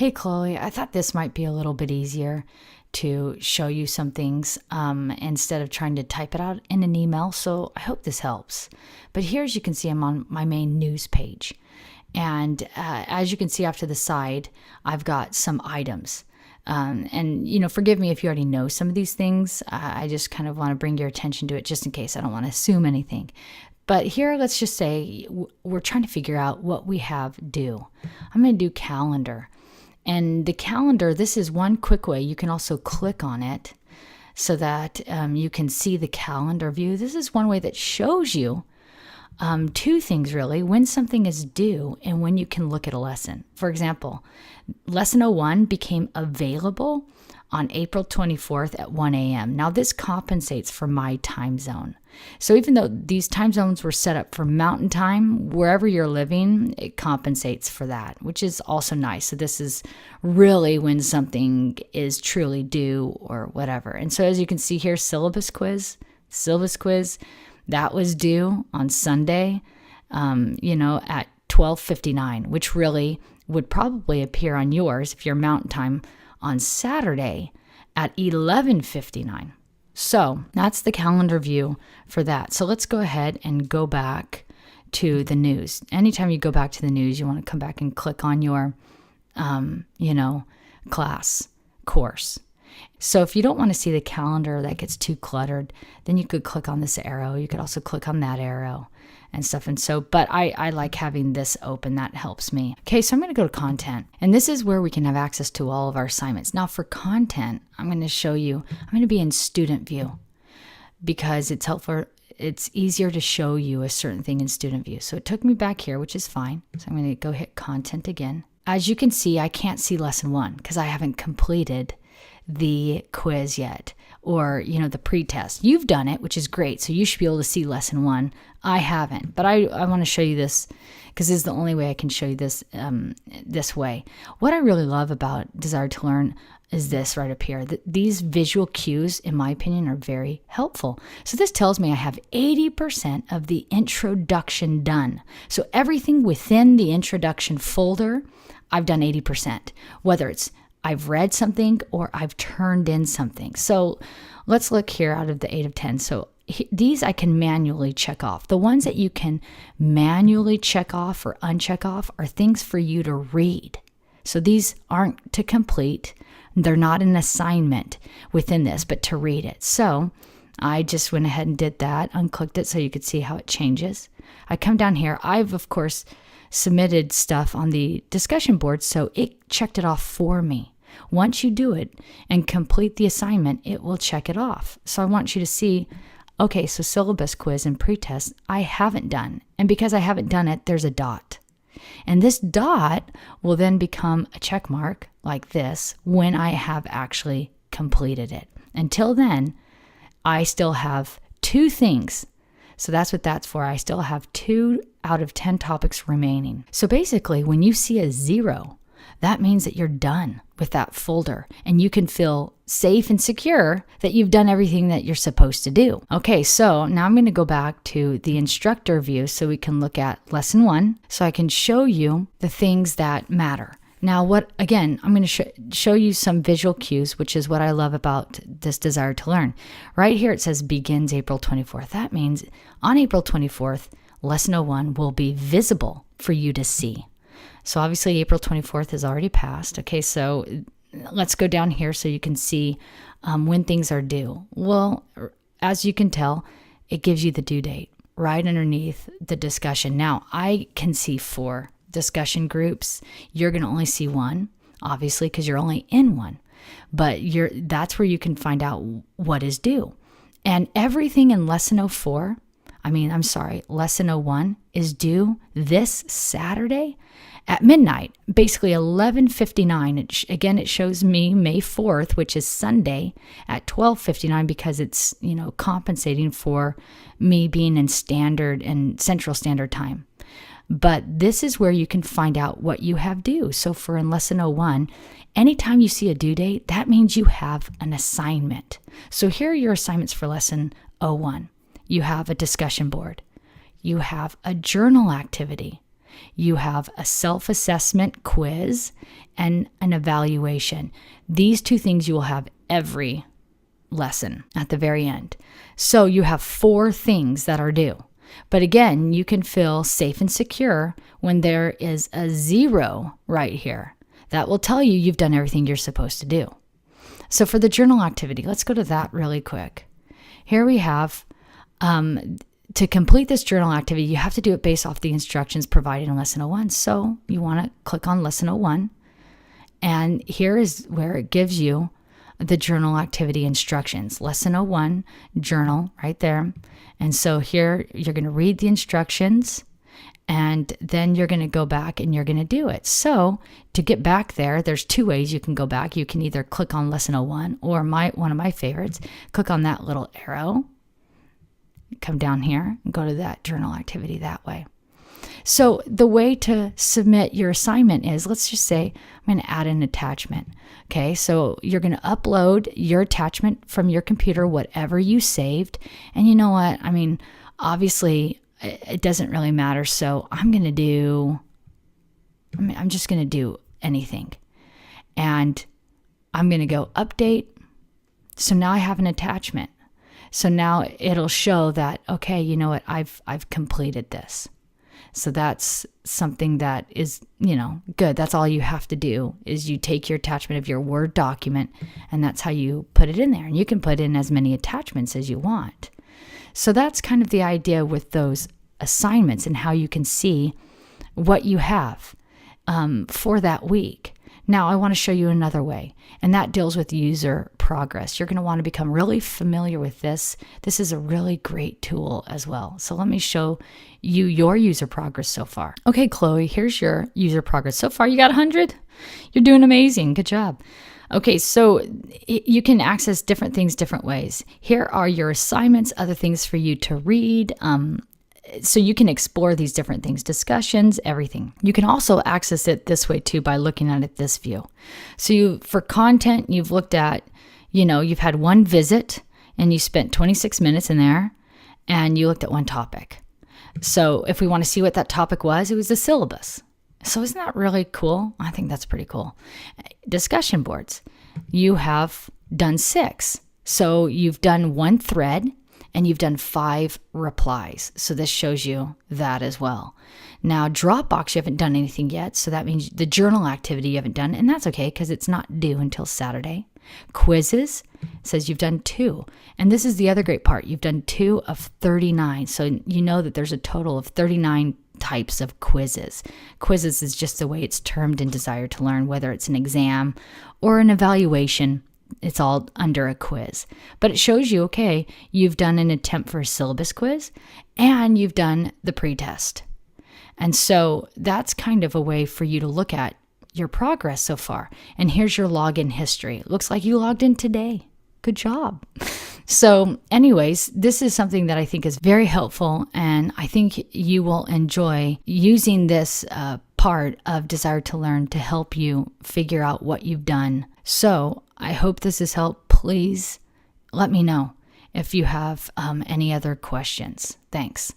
Hey, Chloe, I thought this might be a little bit easier to show you some things instead of trying to type it out in an email. So I hope this helps. But here, as you can see, I'm on my main news page. And as you can see off to the side, I've got some items. Forgive me if you already know some of these things. I just kind of want to bring your attention to it just in case. I don't want to assume anything. But here, let's just say we're trying to figure out what we have due. I'm going to do calendar. And the calendar, this is one quick way. You can also click on it so that you can see the calendar view. This is one way that shows you two things, really: when something is due and when you can look at a lesson. For example, lesson 01 became available on April 24th at 1 a.m. Now, this compensates for my time zone. So even though these time zones were set up for mountain time, wherever you're living, it compensates for that, which is also nice. So this is really when something is truly due or whatever. And so as you can see here, syllabus quiz, that was due on Sunday, at 12:59, which really would probably appear on yours if you're mountain time on Saturday at 11:59. So that's the calendar view for that. So let's go ahead and go back to the news. Anytime you go back to the news, you want to come back and click on your, class course. So if you don't want to see the calendar that gets too cluttered, then you could click on this arrow. You could also click on that arrow and stuff. And so, but I like having this open. That helps me. Okay, so I'm going to go to content. And this is where we can have access to all of our assignments. Now for content, I'm going to show you, I'm going to be in student view because it's helpful. It's easier to show you a certain thing in student view. So it took me back here, which is fine. So I'm going to go hit content again. As you can see, I can't see lesson 1 because I haven't completed the quiz yet, or the pre-test. You've done it, which is great, so you should be able to see lesson 1. I haven't, but I want to show you this because this is the only way I can show you this this way. What I really love about Desire to Learn is this right up here. These visual cues, in my opinion, are very helpful. So this tells me I have 80% of the introduction done. So everything within the introduction folder, I've done 80%, whether it's I've read something or I've turned in something. So let's look here out of the 8 of 10. So these I can manually check off. The ones that you can manually check off or uncheck off are things for you to read. So these aren't to complete. They're not an assignment within this, but to read it. So I just went ahead and did that, unclicked it so you could see how it changes. I come down here. I've, of course, submitted stuff on the discussion board, so it checked it off for me. Once you do it and complete the assignment, it will check it off. So I want you to see, okay, so syllabus quiz and pretest, I haven't done. And because I haven't done it, there's a dot. And this dot will then become a check mark like this when I have actually completed it. Until then, I still have 2 things. So that's what that's for. I still have 2 out of 10 topics remaining. So basically, when you see a 0, that means that you're done with that folder and you can feel safe and secure that you've done everything that you're supposed to do. Okay, so now I'm going to go back to the instructor view so we can look at lesson 1 so I can show you the things that matter. Now, I'm going to show you some visual cues, which is what I love about this Desire to Learn. Right here, it says begins April 24th. That means on April 24th, lesson 01 will be visible for you to see. So obviously, April 24th has already passed. Okay, so let's go down here so you can see when things are due. Well, as you can tell, it gives you the due date right underneath the discussion. Now, I can see 4 discussion groups. You're going to only see 1, obviously, because you're only in one. But that's where you can find out what is due. And everything in lesson 01 is due this Saturday at midnight, basically 11:59. Again, it shows me May 4th, which is Sunday, at 12:59 because it's, compensating for me being in standard and Central Standard Time. But this is where you can find out what you have due. So for in lesson 01, anytime you see a due date, that means you have an assignment. So here are your assignments for lesson 01. You have a discussion board. You have a journal activity. You have a self-assessment quiz and an evaluation. These two things you will have every lesson at the very end. So you have 4 things that are due. But again, you can feel safe and secure when there is a 0 right here. That will tell you you've done everything you're supposed to do. So for the journal activity, let's go to that really quick. Here we have, to complete this journal activity, you have to do it based off the instructions provided in Lesson 01. So you want to click on Lesson 01. And here is where it gives you the journal activity instructions. Lesson 01, journal, right there. And so here you're going to read the instructions, and then you're going to go back and you're going to do it. So to get back there, there's 2 ways you can go back. You can either click on Lesson 01, or one of my favorites, click on that little arrow, come down here and go to that journal activity that way. So the way to submit your assignment is, let's just say I'm going to add an attachment. Okay, so you're going to upload your attachment from your computer, whatever you saved. And you know what? I mean, obviously it doesn't really matter. So I'm just going to do anything. And I'm going to go update. So now I have an attachment. So now it'll show that, okay, you know what? I've completed this. So that's something that is, good. That's all you have to do is you take your attachment of your Word document, and that's how you put it in there. And you can put in as many attachments as you want. So that's kind of the idea with those assignments and how you can see what you have for that week. Now, I want to show you another way, and that deals with user progress. You're going to want to become really familiar with this. This is a really great tool as well. So let me show you your user progress so far. Okay, Khloe, here's your user progress. So far, you got 100. You're doing amazing. Good job. Okay, so you can access different things different ways. Here are your assignments, other things for you to read. So you can explore these different things, discussions, everything. You can also access it this way too by looking at it this view. So for content, you've looked at, you've had one visit and you spent 26 minutes in there and you looked at one topic. So if we want to see what that topic was, it was the syllabus. So isn't that really cool? I think that's pretty cool. Discussion boards. You have done 6. So you've done 1 thread and you've done 5 replies. So this shows you that as well. Now, Dropbox, you haven't done anything yet. So that means the journal activity you haven't done, and that's okay because it's not due until Saturday. Quizzes says you've done 2. And this is the other great part. You've done 2 of 39. So you know that there's a total of 39 types of quizzes. Quizzes is just the way it's termed in Desire to Learn, whether it's an exam or an evaluation. It's all under a quiz. But it shows you, okay, you've done an attempt for a syllabus quiz and you've done the pretest. And so that's kind of a way for you to look at your progress so far. And here's your login history. It looks like you logged in today. Good job. So anyways, this is something that I think is very helpful, and I think you will enjoy using this part of Desire to Learn to help you figure out what you've done. So I hope this has helped. Please let me know if you have any other questions. Thanks.